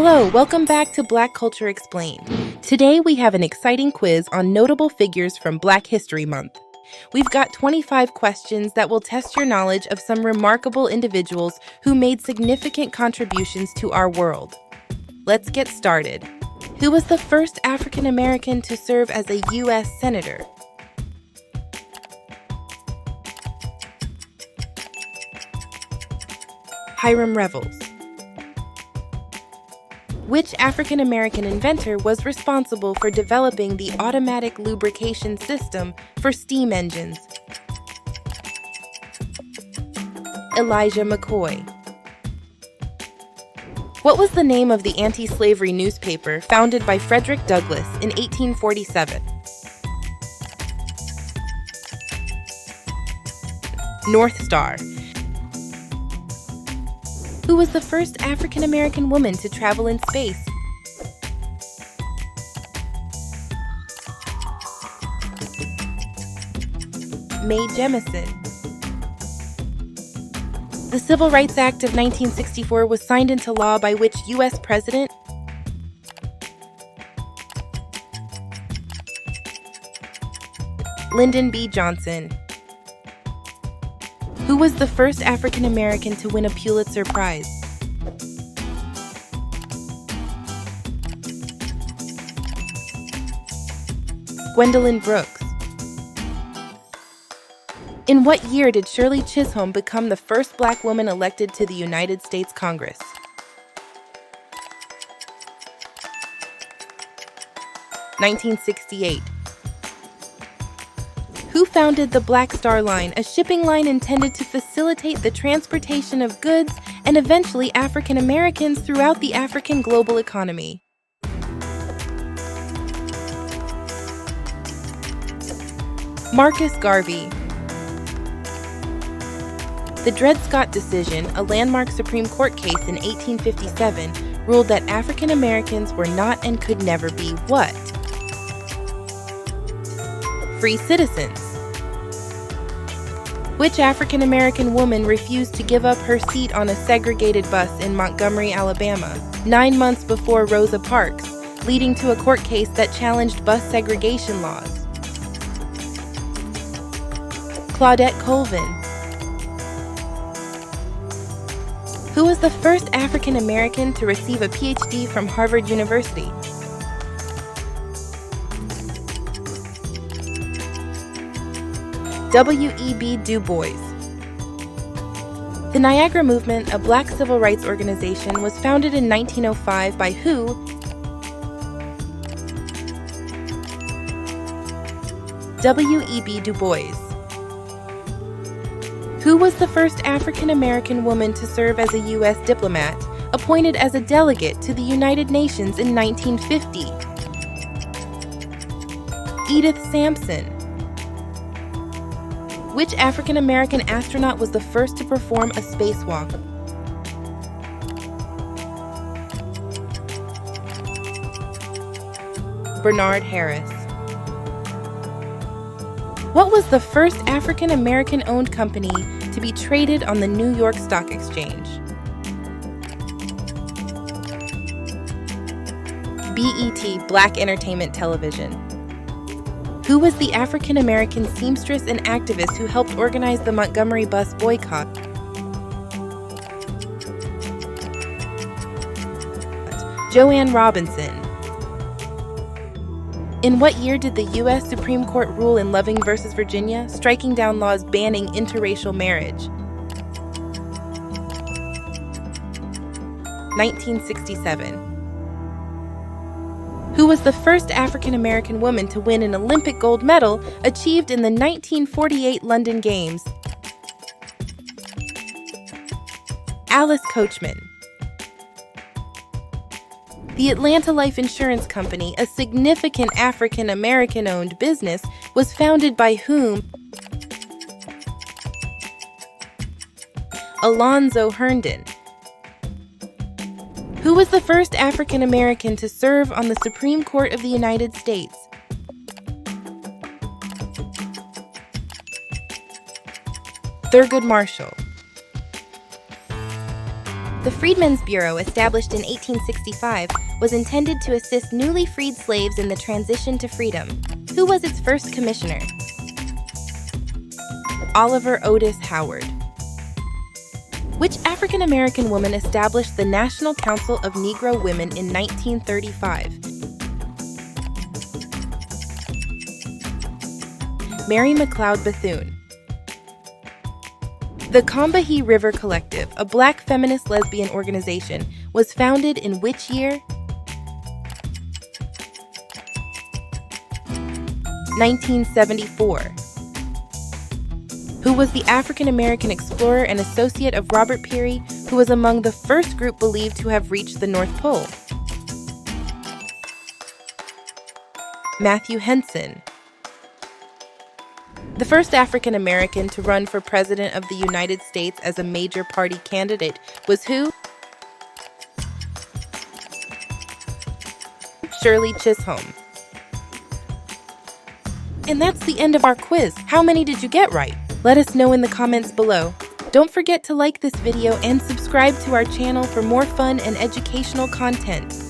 Hello, welcome back to Black Culture Explained. Today we have an exciting quiz on notable figures from Black History Month. We've got 25 questions that will test your knowledge of some remarkable individuals who made significant contributions to our world. Let's get started. Who was the first African American to serve as a U.S. Senator? Hiram Revels. Which African American inventor was responsible for developing the automatic lubrication system for steam engines? Elijah McCoy. What was the name of the anti-slavery newspaper founded by Frederick Douglass in 1847? North Star. Who was the first African American woman to travel in space? Mae Jemison. The Civil Rights Act of 1964 was signed into law by which U.S. president? Lyndon B. Johnson. Who was the first African American to win a Pulitzer Prize? Gwendolyn Brooks. In what year did Shirley Chisholm become the first Black woman elected to the United States Congress? 1968. Who founded the Black Star Line, a shipping line intended to facilitate the transportation of goods and eventually African Americans throughout the African global economy? Marcus Garvey. The Dred Scott decision, a landmark Supreme Court case in 1857, ruled that African Americans were not and could never be what? Free citizens. Which African American woman refused to give up her seat on a segregated bus in Montgomery, Alabama, 9 months before Rosa Parks, leading to a court case that challenged bus segregation laws? Claudette Colvin. Who was the first African American to receive a PhD from Harvard University? W.E.B. Du Bois. The Niagara Movement, a Black civil rights organization, was founded in 1905 by who? W.E.B. Du Bois. Who was the first African American woman to serve as a U.S. diplomat, appointed as a delegate to the United Nations in 1950? Edith Sampson. Which African American astronaut was the first to perform a spacewalk? Bernard Harris. What was the first African American owned company to be traded on the New York Stock Exchange? BET, Black Entertainment Television. Who was the African American seamstress and activist who helped organize the Montgomery bus boycott? Joanne Robinson. In what year did the U.S. Supreme Court rule in Loving v. Virginia, striking down laws banning interracial marriage? 1967. Who was the first African American woman to win an Olympic gold medal achieved in the 1948 London Games? Alice Coachman. The Atlanta Life Insurance Company, a significant African American owned business, was founded by whom? Alonzo Herndon. Who was the first African American to serve on the Supreme Court of the United States? Thurgood Marshall. The Freedmen's Bureau, established in 1865, was intended to assist newly freed slaves in the transition to freedom. Who was its first commissioner? Oliver Otis Howard. Which African American woman established the National Council of Negro Women in 1935? Mary McLeod Bethune. The Combahee River Collective, a Black feminist lesbian organization, was founded in which year? 1974. Who was the African-American explorer and associate of Robert Peary, who was among the first group believed to have reached the North Pole? Matthew Henson. The first African-American to run for President of the United States as a major party candidate was who? Shirley Chisholm. And that's the end of our quiz. How many did you get right? Let us know in the comments below. Don't forget to like this video and subscribe to our channel for more fun and educational content.